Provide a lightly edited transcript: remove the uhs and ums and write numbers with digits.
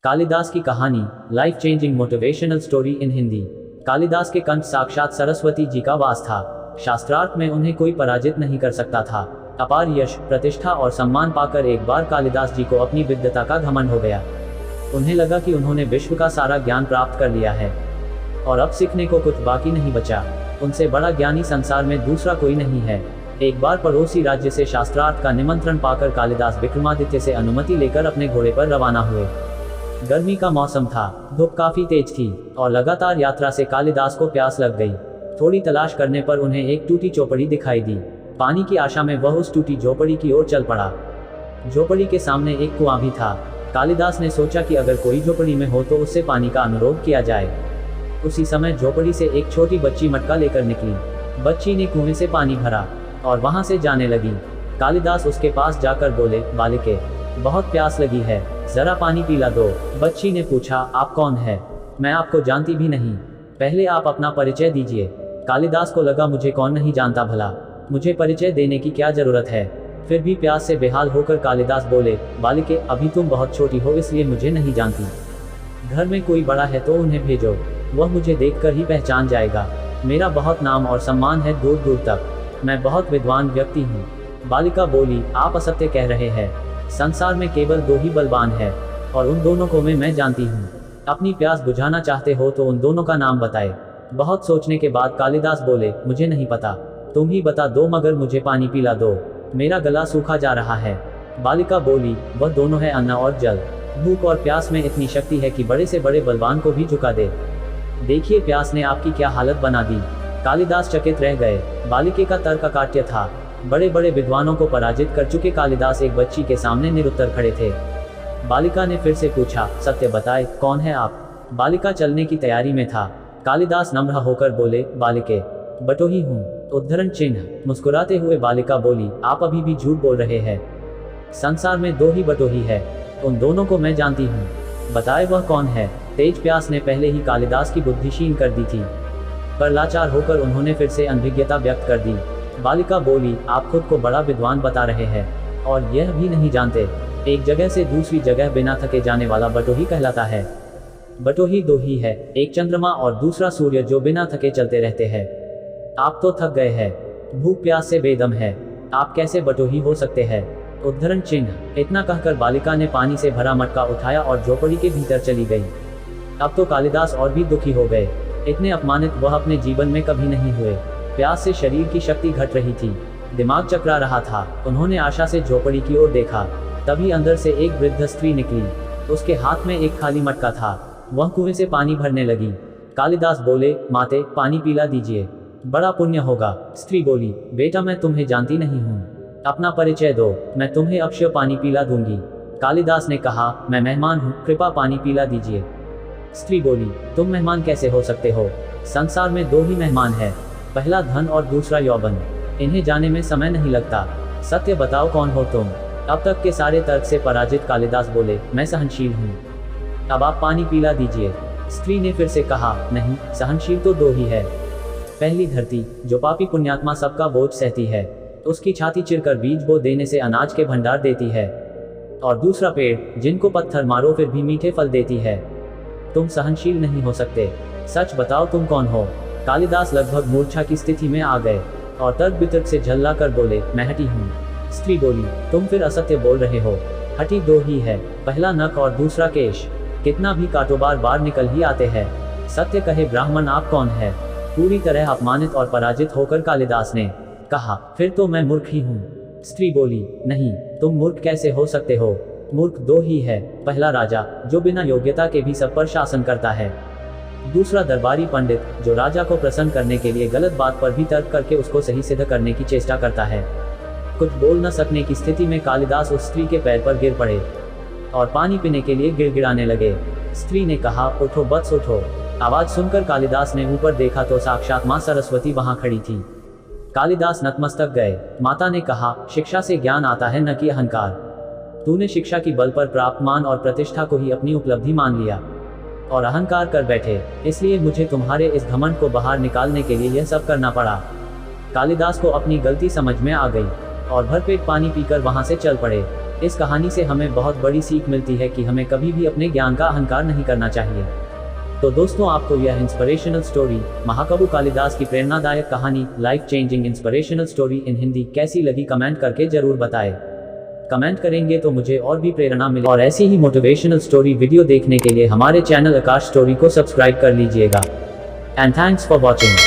कालिदास की कहानी, life changing motivational story in Hindi. Kalidas के कंठ साक्षात सरस्वती जी का वास था। शास्त्रार्थ में उन्हें कोई पराजित नहीं कर सकता था। अपार यश, प्रतिष्ठा और सम्मान पाकर एक बार कालिदास जी को अपनी विद्वता का घमंड हो गया। उन्हें लगा कि उन्होंने विश्व का सारा ज्ञान प्राप्त कर लिया है और अब सीखने को कुछ बाकी नहीं बचा। उनसे बड़ा ज्ञानी संसार में दूसरा कोई नहीं है। एक बार पड़ोसी राज्य से शास्त्रार्थ का निमंत्रण पाकर कालिदास विक्रमादित्य से अनुमति लेकर अपने घोड़े पर रवाना हुए। गर्मी का मौसम था, धूप काफी तेज थी और लगातार यात्रा से कालिदास को प्यास लग गई। थोड़ी तलाश करने पर उन्हें एक टूटी झोपड़ी दिखाई दी। पानी की आशा में वह उस टूटी झोपड़ी की ओर चल पड़ा। झोपड़ी के सामने एक कुआं भी था। कालिदास ने सोचा कि अगर कोई झोपड़ी में हो तो उससे पानी का अनुरोध किया जाए। उसी समय झोपड़ी से एक छोटी बच्ची मटका लेकर निकली। बच्ची ने कुएं से पानी भरा और वहां से जाने लगी। कालिदास उसके पास जाकर बोले, बालिके, बहुत प्यास लगी है, जरा पानी पिला दो। बच्ची ने पूछा, आप कौन है? मैं आपको जानती भी नहीं, पहले आप अपना परिचय दीजिए। कालिदास को लगा, मुझे कौन नहीं जानता भला, मुझे परिचय देने की क्या जरूरत है। फिर भी प्यास से बेहाल होकर कालिदास बोले, बालिके, अभी तुम बहुत छोटी हो इसलिए मुझे नहीं जानती। घर में कोई बड़ा है तो उन्हें भेजो, वह मुझे देखकर ही पहचान जाएगा। मेरा बहुत नाम और सम्मान है दूर दूर तक, मैं बहुत विद्वान व्यक्ति हूँ। बालिका बोली, आप असत्य कह रहे हैं, संसार में केवल दो ही बलवान है और उन दोनों को मैं जानती हूँ। अपनी प्यास बुझाना चाहते हो तो उन दोनों का नाम बताए। बहुत सोचने के बाद कालिदास बोले, मुझे नहीं पता, तुम ही बता दो, मगर मुझे पानी पिला दो, मेरा गला सूखा जा रहा है। बालिका बोली, वह दोनों है अन्न और जल। भूख और प्यास में इतनी शक्ति है कि बड़े से बड़े बलवान को भी झुका दे। देखिए प्यास ने आपकी क्या हालत बना दी। कालिदास चकित रह गए। बालिके का तर्क अकाट्य था। बड़े बड़े विद्वानों को पराजित कर चुके कालिदास एक बच्ची के सामने निरुत्तर खड़े थे। बालिका ने फिर से पूछा, सत्य बताए, कौन है आप? बालिका चलने की तैयारी में था। कालिदास नम्र होकर बोले, बालिके, बटोही हूँ। उद्धरण चिन्ह। मुस्कुराते हुए बालिका बोली, आप अभी भी झूठ बोल रहे हैं, संसार में दो ही बटोही है, उन दोनों को मैं जानती हूँ, बताए वह कौन है? तेज प्यास ने पहले ही कालिदास की बुद्धि क्षीण कर दी थी, पर लाचार होकर उन्होंने फिर से अनभिज्ञता व्यक्त कर दी। बालिका बोली, आप खुद को बड़ा विद्वान बता रहे हैं और यह भी नहीं जानते, एक जगह से दूसरी जगह बिना थके जाने वाला बटोही कहलाता है। बटोही दो ही है, एक चंद्रमा और दूसरा सूर्य जो बिना थके चलते रहते हैं। आप तो थक गए हैं, भूख प्यास से बेदम है, आप कैसे बटोही हो सकते हैं? उद्धरण चिन्ह। इतना कहकर बालिका ने पानी से भरा मटका उठाया और झोपड़ी के भीतर चली गई। अब तो कालिदास और भी दुखी हो गए। इतने अपमानित वह अपने जीवन में कभी नहीं हुए। प्यास से शरीर की शक्ति घट रही थी, दिमाग चकरा रहा था। उन्होंने आशा से झोपड़ी की ओर देखा, तभी अंदर से एक वृद्ध स्त्री निकली। उसके हाथ में एक खाली मटका था, वह कुएं से पानी भरने लगी। कालिदास बोले, माते, पानी पिला दीजिए, बड़ा पुण्य होगा। स्त्री बोली, बेटा, मैं तुम्हें जानती नहीं हूँ, अपना परिचय दो, मैं तुम्हें अवश्य पानी पिला दूंगी। कालिदास ने कहा, मैं मेहमान हूँ, कृपा पानी पिला दीजिए। स्त्री बोली, तुम मेहमान कैसे हो सकते हो? संसार में दो ही मेहमान है, पहला धन और दूसरा यौवन, इन्हें जाने में समय नहीं लगता। सत्य बताओ, कौन हो तुम? अब तक के सारे तर्क से पराजित कालिदास बोले, मैं सहनशील हूँ, अब आप पानी पिला दीजिए। स्त्री ने फिर से कहा, नहीं, सहनशील तो दो ही है। पहली धरती, जो पापी पुण्यात्मा सबका बोझ सहती है, उसकी छाती चिरकर बीज बो देने से अनाज के भंडार देती है, और दूसरा पेड़, जिनको पत्थर मारो फिर भी मीठे फल देती है। तुम सहनशील नहीं हो सकते, सच बताओ तुम कौन हो? कालिदास लगभग मूर्छा की स्थिति में आ गए और तर्क वितर्क से झल्ला कर बोले, मैं हठी हूँ। स्त्री बोली, तुम फिर असत्य बोल रहे हो, हठी दो ही है, पहला नख और दूसरा केश, कितना भी काटो बार बार निकल ही आते हैं। सत्य कहे ब्राह्मण, आप कौन है? पूरी तरह अपमानित और पराजित होकर कालिदास ने कहा, फिर तो मैं मूर्ख ही हूँ। स्त्री बोली, नहीं, तुम मूर्ख कैसे हो सकते हो? मूर्ख दो ही है, पहला राजा, जो बिना योग्यता के भी सब पर शासन करता है, दूसरा दरबारी पंडित, जो राजा को प्रसन्न करने के लिए गलत बात पर भी तर्क करके उसको सही सिद्ध करने की चेष्टा करता है। कुछ बोल न सकने की स्थिति में कालिदास उस स्त्री के पैर पर गिर पड़े और पानी पीने के लिए गिड़गिड़ाने लगे। स्त्री ने कहा, उठो बत्स उठो। आवाज सुनकर कालिदास ने ऊपर देखा तो साक्षात माँ सरस्वती वहां खड़ी थी। कालिदास नतमस्तक गए। माता ने कहा, शिक्षा से ज्ञान आता है, न कि अहंकार। तूने शिक्षा की बल पर प्राप्त मान और प्रतिष्ठा को ही अपनी उपलब्धि मान लिया और अहंकार कर बैठे, इसलिए मुझे तुम्हारे इस घमंड को बाहर निकालने के लिए यह सब करना पड़ा। कालिदास को अपनी गलती समझ में आ गई और भरपेट पानी पीकर वहां से चल पड़े। इस कहानी से हमें बहुत बड़ी सीख मिलती है कि हमें कभी भी अपने ज्ञान का अहंकार नहीं करना चाहिए। तो दोस्तों, आपको यह इंस्पिरेशनल स्टोरी, महाकवि कालिदास की प्रेरणादायक कहानी, life changing inspirational story in Hindi कैसी लगी कमेंट करके जरूर बताएं। कमेंट करेंगे तो मुझे और भी प्रेरणा मिले और ऐसी ही मोटिवेशनल स्टोरी वीडियो देखने के लिए हमारे चैनल आकाश स्टोरी को सब्सक्राइब कर लीजिएगा। And thanks for watching.